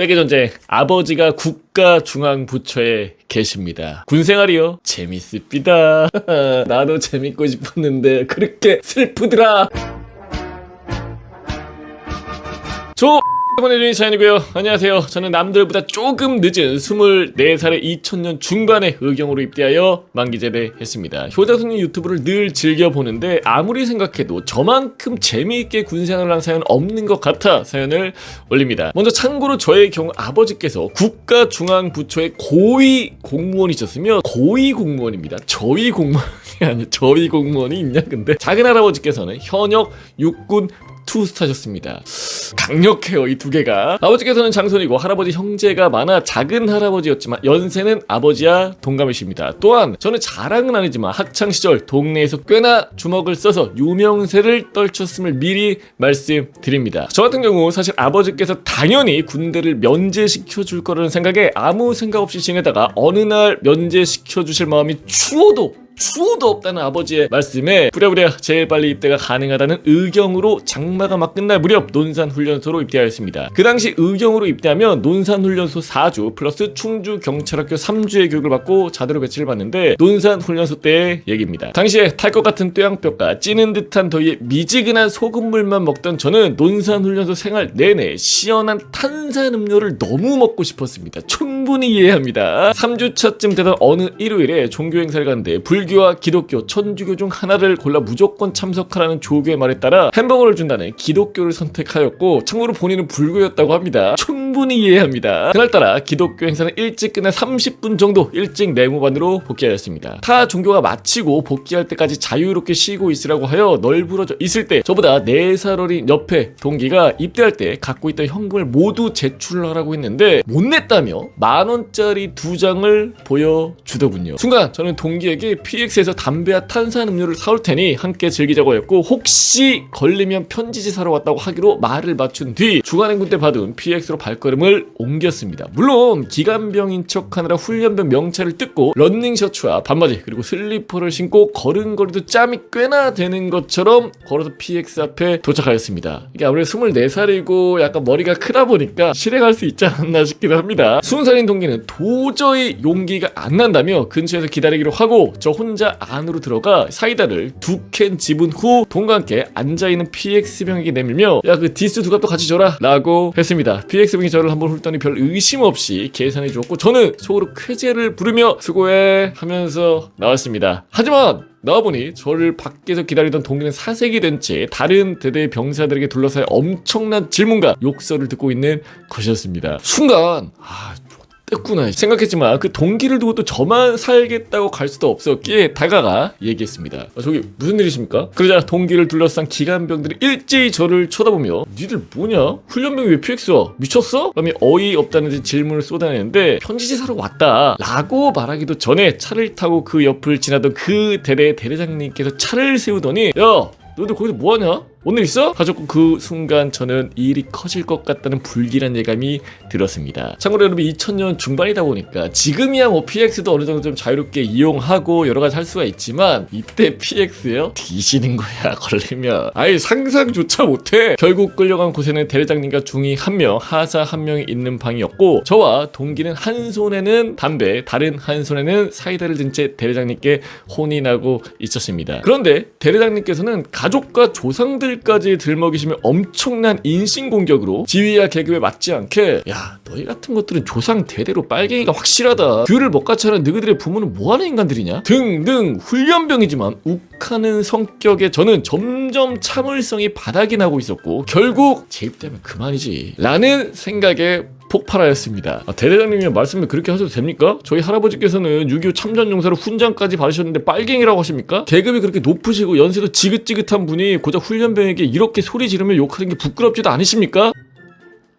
세계전쟁 아버지가 국가중앙부처에 계십니다. 군생활이요? 재밌습니다. 나도 재밌고 싶었는데 그렇게 슬프더라. 보내주신 사연이고요. 안녕하세요. 저는 남들보다 조금 늦은 24살의 2000년 중반에 의경으로 입대하여 만기제대 했습니다. 효자손님 유튜브를 늘 즐겨보는데 아무리 생각해도 저만큼 재미있게 군생활을 한 사연은 없는 것 같아 사연을 올립니다. 먼저 참고로 저의 경우 아버지께서 국가중앙부처의 고위 공무원이셨으며 고위 공무원입니다. 저위 공무원이 아니라 저위 공무원이 있냐 근데 작은 할아버지께서는 현역 육군 투스타셨습니다. 강력해요 이 두 개가. 아버지께서는 장손이고 할아버지 형제가 많아 작은 할아버지였지만 연세는 아버지와 동갑이십니다. 또한 저는 자랑은 아니지만 학창시절 동네에서 꽤나 주먹을 써서 유명세를 떨쳤음을 미리 말씀드립니다. 저 같은 경우 사실 아버지께서 당연히 군대를 면제시켜 줄 거라는 생각에 아무 생각 없이 지내다가 어느 날 면제시켜 주실 마음이 추워도 없다는 아버지의 말씀에 부랴부랴 제일 빨리 입대가 가능하다는 의경으로 장마가 막 끝날 무렵 논산훈련소로 입대하였습니다. 그 당시 의경으로 입대하면 논산훈련소 4주 플러스 충주경찰학교 3주의 교육을 받고 자대로 배치를 받는데 논산훈련소 때의 얘기입니다. 당시에 탈 것 같은 뙤양볕과 찌는 듯한 더위에 미지근한 소금물만 먹던 저는 논산훈련소 생활 내내 시원한 탄산음료를 너무 먹고 싶었습니다. 충분히 이해합니다. 3주차쯤 되던 어느 일요일에 종교행사를 가는데 불교와 기독교, 천주교 중 하나를 골라 무조건 참석하라는 조교의 말에 따라 햄버거를 준다는 기독교를 선택하였고 참고로 본인은 불교였다고 합니다. 충분히 이해합니다. 그날따라 기독교 행사는 일찍 끝나 30분 정도 일찍 내무반으로 복귀하였습니다. 타 종교가 마치고 복귀할 때까지 자유롭게 쉬고 있으라고 하여 널브러져 있을 때 저보다 4살 어린 옆에 동기가 입대할 때 갖고 있던 현금을 모두 제출하라고 했는데 못 냈다며 10,000원짜리 2장을 보여주더군요. 순간 저는 동기에게 PX에서 담배와 탄산음료를 사올 테니 함께 즐기자고 했고 혹시 걸리면 편지지 사러 왔다고 하기로 말을 맞춘 뒤 주간행군 때 받은 PX로 발걸음을 옮겼습니다. 물론 기관병인 척하느라 훈련병 명찰을 뜯고 런닝셔츠와 반바지 그리고 슬리퍼를 신고 걸음걸이도 짬이 꽤나 되는 것처럼 걸어서 PX 앞에 도착하였습니다. 이게 아무래도 24살이고 약간 머리가 크다 보니까 실행할 수 있지 않았나 싶기도 합니다. 20살인 동기는 도저히 용기가 안 난다며 근처에서 기다리기로 하고 저 혼자 안으로 들어가 사이다를 2캔 집은 후 동과 함께 앉아있는 PX병에게 내밀며 야 그 디스 2갑도 같이 줘라 라고 했습니다. PX병이 저를 한번 훑더니 별 의심 없이 계산해 주었고 저는 속으로 쾌재를 부르며 수고해 하면서 나왔습니다. 하지만 나와보니 저를 밖에서 기다리던 동기는 사색이 된 채 다른 대대의 병사들에게 둘러싸여 엄청난 질문과 욕설을 듣고 있는 것이었습니다. 순간 뗐구나 생각했지만 그 동기를 두고 또 저만 살겠다고 갈 수도 없었기에 다가가 얘기했습니다. 저기 무슨 일이십니까? 그러자 동기를 둘러싼 기관병들이 일제히 저를 쳐다보며 니들 뭐냐? 훈련병이 왜 PX야? 미쳤어? 라며 어이없다는 듯 질문을 쏟아내는데 편지지 사러 왔다 라고 말하기도 전에 차를 타고 그 옆을 지나던 그 대대의 대대장님께서 차를 세우더니 야 너희들 거기서 뭐하냐? 오늘 있어? 하셨고 그 순간 저는 일이 커질 것 같다는 불길한 예감이 들었습니다. 참고로 여러분 2000년 중반이다 보니까 지금이야 뭐 PX도 어느 정도 좀 자유롭게 이용하고 여러 가지 할 수가 있지만 이때 PX요? 뒤지는 거야 걸리면. 아예 상상조차 못해. 결국 끌려간 곳에는 대대장님과 중위 1명, 하사 1명이 있는 방이었고 저와 동기는 한 손에는 담배, 다른 한 손에는 사이다를 든 채 대대장님께 혼인하고 있었습니다. 그런데 대대장님께서는 가족과 조상들 까지 들먹이시며 엄청난 인신공격으로 지위와 계급에 맞지 않게 야 너희 같은 것들은 조상 대대로 빨갱이가 확실하다 귤을 먹가차는 너희들의 부모는 뭐하는 인간들이냐 등등 훈련병이지만 욱하는 성격에 저는 점점 참을성이 바닥이 나고 있었고 결국 재입대하면 그만이지 라는 생각에 폭발하였습니다. 대대장님이 말씀을 그렇게 하셔도 됩니까? 저희 할아버지께서는 6.25 참전용사로 훈장까지 받으셨는데 빨갱이라고 하십니까? 계급이 그렇게 높으시고 연세도 지긋지긋한 분이 고작 훈련병에게 이렇게 소리 지르며 욕하는 게 부끄럽지도 않으십니까?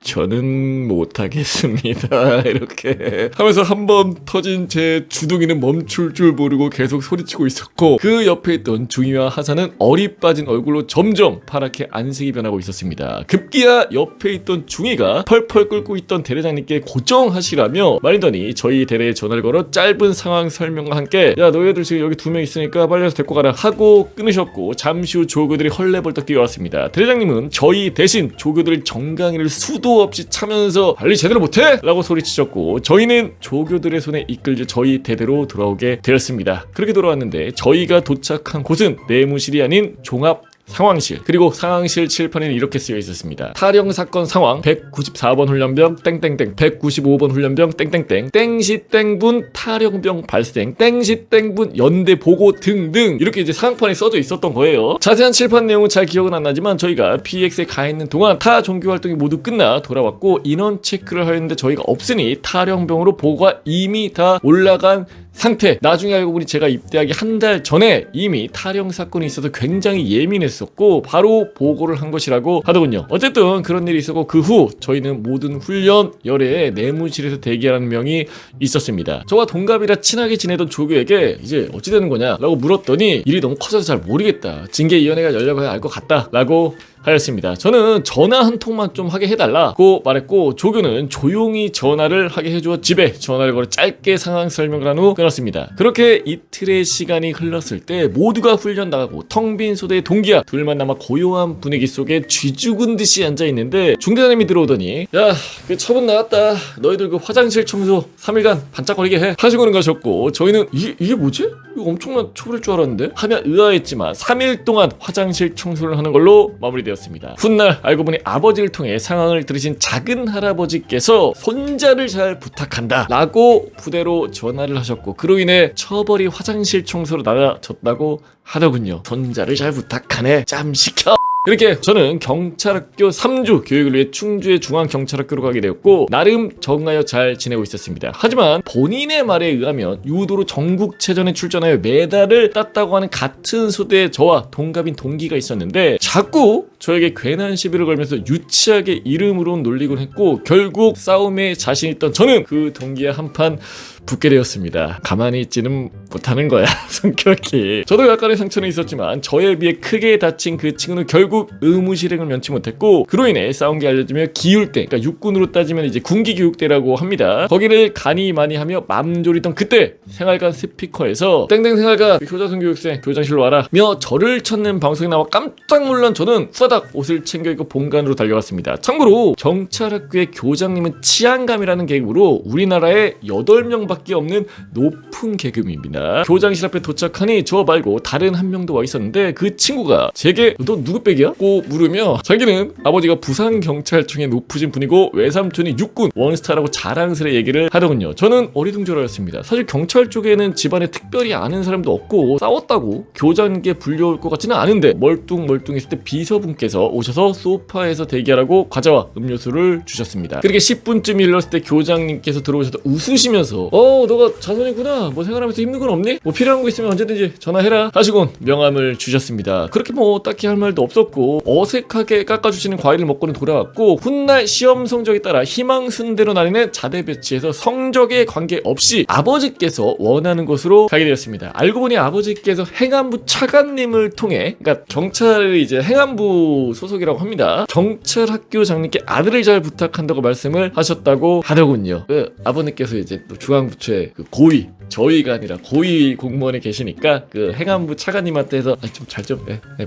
저는 못하겠습니다. 이렇게 하면서 한번 터진 제 주둥이는 멈출 줄 모르고 계속 소리치고 있었고 그 옆에 있던 중위와 하사는 어리 빠진 얼굴로 점점 파랗게 안색이 변하고 있었습니다. 급기야 옆에 있던 중위가 펄펄 끓고 있던 대대장님께 고정하시라며 말더니 저희 대대에 전화를 걸어 짧은 상황 설명과 함께 야 너희들 지금 여기 2명 있으니까 빨리 와서 데리고 가라 하고 끊으셨고 잠시 후 조교들이 헐레벌떡 뛰어왔습니다. 대대장님은 저희 대신 조교들 정강이를 수도 수도 없이 차면서 관리 제대로 못해? 라고 소리치셨고 저희는 조교들의 손에 이끌려 저희 대대로 돌아오게 되었습니다. 그렇게 돌아왔는데 저희가 도착한 곳은 내무실이 아닌 종합 상황실, 그리고 상황실 칠판에는 이렇게 쓰여 있었습니다. 타령 사건 상황 194번 훈련병 땡땡땡 195번 훈련병 땡땡땡 땡시 땡분 타령병 발생 땡시 땡분 연대 보고 등등 이렇게 이제 상황판에 써져 있었던 거예요. 자세한 칠판 내용은 잘 기억은 안 나지만 저희가 PX에 가 있는 동안 타 종교 활동이 모두 끝나 돌아왔고 인원 체크를 하였는데 저희가 없으니 타령병으로 보고가 이미 다 올라간 상태. 나중에 알고 보니 제가 입대하기 한 달 전에 이미 타령 사건이 있어서 굉장히 예민했었고 바로 보고를 한 것이라고 하더군요. 어쨌든 그런 일이 있었고 그 후 저희는 모든 훈련 열애에 내무실에서 대기하라는 명이 있었습니다. 저와 동갑이라 친하게 지내던 조교에게 이제 어찌 되는 거냐 라고 물었더니 일이 너무 커져서 잘 모르겠다, 징계위원회가 열려봐야 알 것 같다 라고 하였습니다. 저는 전화 한 통만 좀 하게 해달라고 말했고 조교는 조용히 전화를 하게 해주어 집에 전화를 걸어 짧게 상황 설명을 한 후 끊었습니다. 그렇게 이틀의 시간이 흘렀을 때 모두가 훈련 나가고 텅 빈 소대의 동기야 둘만 남아 고요한 분위기 속에 쥐죽은 듯이 앉아있는데 중대장님이 들어오더니 야, 그 처분 나왔다. 너희들 그 화장실 청소 3일간 반짝거리게 해 하시고는 가셨고 저희는 이게 뭐지? 이거 엄청난 처벌일 줄 알았는데 하며 의아했지만 3일 동안 화장실 청소를 하는 걸로 마무리되었습니다. 훗날 알고 보니 아버지를 통해 상황을 들으신 작은 할아버지께서 손자를 잘 부탁한다 라고 부대로 전화를 하셨고 그로 인해 처벌이 화장실 청소로 나가졌다고 하더군요. 손자를 잘 부탁하네, 짬 시켜. 이렇게 저는 경찰학교 3주 교육을 위해 충주의 중앙경찰학교로 가게 되었고 나름 적응하여 잘 지내고 있었습니다. 하지만 본인의 말에 의하면 유도로 전국체전에 출전하여 메달을 땄다고 하는 같은 소대에 저와 동갑인 동기가 있었는데 자꾸 저에게 괜한 시비를 걸면서 유치하게 이름으로 놀리곤 했고 결국 싸움에 자신 있던 저는 그 동기와 한판 붙게 되었습니다. 가만히 있지는 못하는 거야 성격이. 저도 약간의 상처는 있었지만 저에 비해 크게 다친 그 친구는 결국 의무실행을 면치 못했고 그로 인해 싸운 게 알려지며 기율대, 그러니까 육군으로 따지면 이제 군기교육대라고 합니다. 거기를 가니 많이 하며 맘졸이던 그때 생활관 스피커에서 땡땡 생활관 효자손 교육생 교장실로 와라 며 저를 찾는 방송이 나와 깜짝 놀란 저는 후다닥 옷을 챙겨 입고 본관으로 달려갔습니다. 참고로 경찰학교의 교장님은 치안감이라는 계급으로 우리나라에 8명밖에 없는 높은 계급입니다. 교장실 앞에 도착하니 저 말고 다른 한 명도 와 있었는데 그 친구가 제게 너 누구 백이야? 고 물으며 자기는 아버지가 부산경찰청의 높으신 분이고 외삼촌이 육군 원스타라고 자랑스레 얘기를 하더군요. 저는 어리둥절하였습니다. 사실 경찰 쪽에는 집안에 특별히 아는 사람도 없고 싸웠다고 교장님께 불려올 것 같지는 않은데 멀뚱멀뚱했을 때 비서분께서 오셔서 소파에서 대기하라고 과자와 음료수를 주셨습니다. 그렇게 10분쯤 일렀을 때 교장님께서 들어오셔서 웃으시면서 너가 자손이구나, 뭐 생활하면서 힘든 건 없니? 뭐 필요한 거 있으면 언제든지 전화해라 하시곤 명함을 주셨습니다. 그렇게 뭐 딱히 할 말도 없었고 어색하게 깎아주시는 과일을 먹고는 돌아왔고 훗날 시험 성적에 따라 희망순대로 나뉘는 자대 배치에서 성적에 관계없이 아버지께서 원하는 곳으로 가게 되었습니다. 알고 보니 아버지께서 행안부 차관님을 통해, 그러니까 경찰이 이제 행안부 소속이라고 합니다. 경찰학교장님께 아들을 잘 부탁한다고 말씀을 하셨다고 하더군요. 그 아버님께서 이제 또 중앙부처의 그 고위, 저희가 아니라 고위 공무원에 계시니까 그 행안부 차관님한테 해서 좀 잘 좀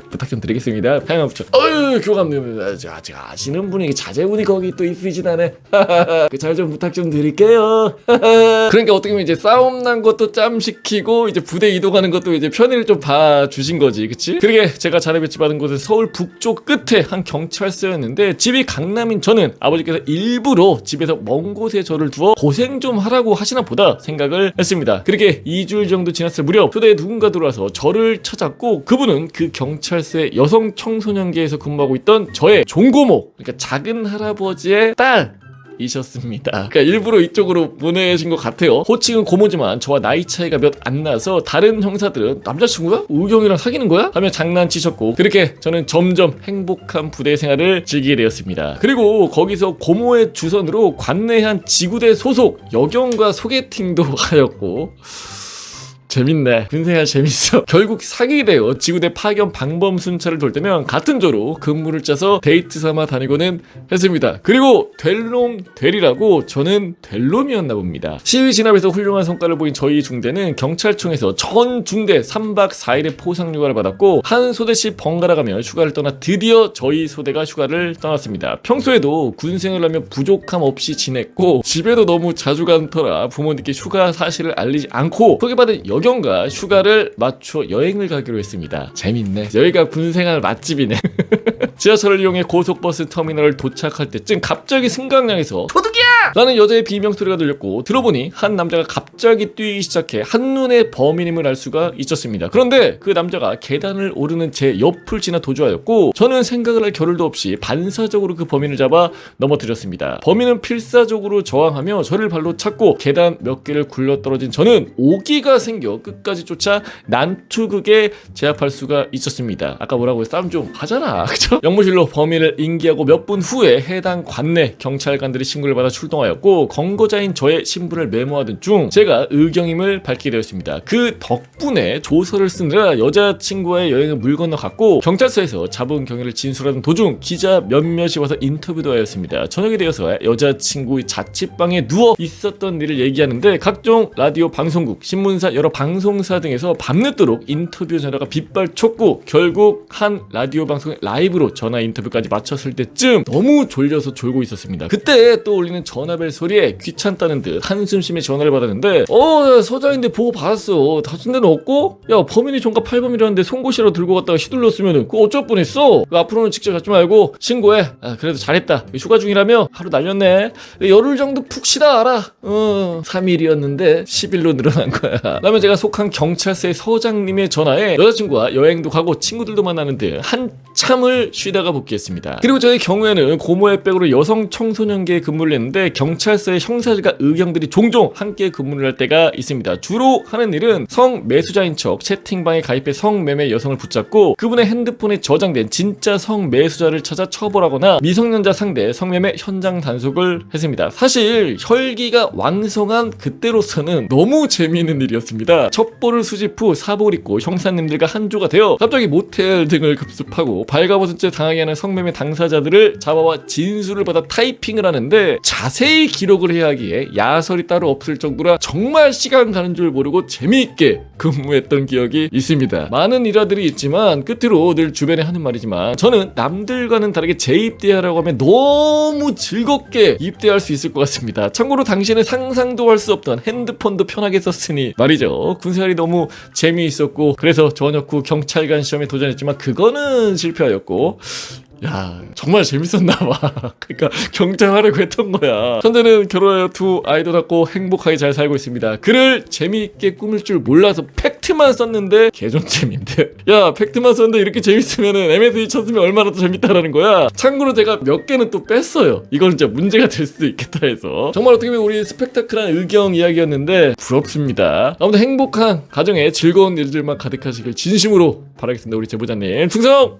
부탁 좀 드리겠습니다. 행안부처 교감님 아직 아시는 분이 자제분이 거기 또 있으시다네. 잘 좀 부탁 좀 드릴게요. 그러니까 어떻게 보면 이제 싸움 난 것도 짬시키고 이제 부대 이동하는 것도 이제 편의를 좀 봐주신 거지, 그치? 그러게 제가 자대 배치받은 곳은 서울 북쪽 끝에 한 경찰서였는데 집이 강남인 저는 아버지께서 일부러 집에서 먼 곳에 저를 두어 고생 좀 하라고 하시나 보다 생각을 했습니다. 그렇게 2주일 정도 지났을 무렵 교대에 누군가 들어와서 저를 찾았고 그분은 그 경찰서의 여성 청소년계에서 근무하고 있던 저의 종고모, 그러니까 작은 할아버지의 딸 이셨습니다. 그러니까 일부러 이쪽으로 보내신 것 같아요. 호칭은 고모지만 저와 나이 차이가 몇 안 나서 다른 형사들은 남자친구야? 의경이랑 사귀는 거야? 하며 장난치셨고 그렇게 저는 점점 행복한 부대 생활을 즐기게 되었습니다. 그리고 거기서 고모의 주선으로 관내한 지구대 소속 여경과 소개팅도 하였고 재밌네. 군생활 재밌어. 결국 사귀게 돼요. 지구대 파견 방범 순찰을 돌 때면 같은 조로 근무를 짜서 데이트 삼아 다니고는 했습니다. 그리고 될 놈 되리라고 저는 될 놈이었나 봅니다. 시위 진압에서 훌륭한 성과를 보인 저희 중대는 경찰청에서 전 중대 3박 4일의 포상 휴가를 받았고 한 소대씩 번갈아 가며 휴가를 떠나 드디어 저희 소대가 휴가를 떠났습니다. 평소에도 군생활을 하며 부족함 없이 지냈고 집에도 너무 자주 간 터라 부모님께 휴가 사실을 알리지 않고 소개받은 여경과 휴가를 맞춰 여행을 가기로 했습니다. 재밌네. 여기가 군생활 맛집이네. 지하철을 이용해 고속버스 터미널을 도착할 때쯤 갑자기 승강장에서 도둑이야! 라는 여자의 비명소리가 들렸고 들어보니 한 남자가 갑자기 뛰기 시작해 한눈에 범인임을 알 수가 있었습니다. 그런데 그 남자가 계단을 오르는 제 옆을 지나 도주하였고 저는 생각을 할 겨를도 없이 반사적으로 그 범인을 잡아 넘어뜨렸습니다. 범인은 필사적으로 저항하며 저를 발로 찼고 계단 몇 개를 굴러떨어진 저는 오기가 생겨 끝까지 쫓아 난투극에 제압할 수가 있었습니다. 아까 뭐라고 싸움 좀 하잖아. 그쵸? 영무실로 범인을 인계하고 몇 분 후에 해당 관내 경찰관들이 신고를 받아 출동하였고 권고자인 저의 신분을 메모하던 중 제가 의경임을 밝히게 되었습니다. 그 덕분에 조서를 쓰느라 여자친구와의 여행을 물 건너갔고 경찰서에서 잡은 경위를 진술하던 도중 기자 몇몇이 와서 인터뷰도 하였습니다. 저녁이 되어서 여자친구의 자취방에 누워 있었던 일을 얘기하는데 각종 라디오 방송국, 신문사, 여러 방송사 등에서 밤늦도록 인터뷰 전화가 빗발쳤고 결국 한 라디오 방송의 라이브로 전화 인터뷰까지 마쳤을 때쯤 너무 졸려서 졸고 있었습니다. 그때 또 울리는 전화벨 소리에 귀찮다는 듯 한숨 쉬며 전화를 받았는데 서장인데 보고 받았어. 다친 데는 없고? 야 범인이 종가 8범이라는데 송곳이라도 들고 갔다가 휘둘렀으면은 그거 어쩔 뻔했어. 앞으로는 직접 잡지 말고 신고해. 그래도 잘했다. 휴가 중이라며 하루 날렸네. 열흘 정도 푹 쉬다 알아. 3일이었는데 10일로 늘어난 거야. 그러면 제가 속한 경찰서의 서장님의 전화에 여자친구와 여행도 가고 친구들도 만나는 등 한참을 쉬다가 복귀했습니다. 그리고 저의 경우에는 고모의 백으로 여성 청소년계에 근무를 했는데 경찰서의 형사들과 의경들이 종종 함께 근무를 할 때가 있습니다. 주로 하는 일은 성매수자인 척 채팅방에 가입해 성매매 여성을 붙잡고 그분의 핸드폰에 저장된 진짜 성매수자를 찾아 처벌하거나 미성년자 상대 성매매 현장 단속을 했습니다. 사실 혈기가 왕성한 그때로서는 너무 재미있는 일이었습니다. 첩보를 수집 후 사복을 입고 형사님들과 한조가 되어 갑자기 모텔 등을 급습하고 발가벗은 채 당하게 하는 성매매 당사자들을 잡아와 진술을 받아 타이핑을 하는데 자세히 기록을 해야 하기에 야설이 따로 없을 정도라 정말 시간 가는 줄 모르고 재미있게 근무했던 기억이 있습니다. 많은 일화들이 있지만 끝으로 늘 주변에 하는 말이지만 저는 남들과는 다르게 재입대하라고 하면 너무 즐겁게 입대할 수 있을 것 같습니다. 참고로 당시에는 상상도 할 수 없던 핸드폰도 편하게 썼으니 말이죠. 군생활이 너무 재미있었고 그래서 전역 후 경찰관 시험에 도전했지만 그거는 실패하였고 야 정말 재밌었나봐. 그러니까 경찰하려고 했던 거야. 현재는 결혼하여 두 아이도 낳고 행복하게 잘 살고 있습니다. 글을 재미있게 꾸밀 줄 몰라서 팩트만 썼는데 개존잼인데 야 팩트만 썼는데 이렇게 재밌으면은 MSE 쳤으면 얼마나 더 재밌다라는 거야. 참고로 제가 몇 개는 또 뺐어요. 이건 진짜 문제가 될 수도 있겠다 해서 정말 어떻게 보면 우리 스펙타클한 의경 이야기였는데 부럽습니다. 아무튼 행복한 가정에 즐거운 일들만 가득하시길 진심으로 바라겠습니다. 우리 제보자님 충성!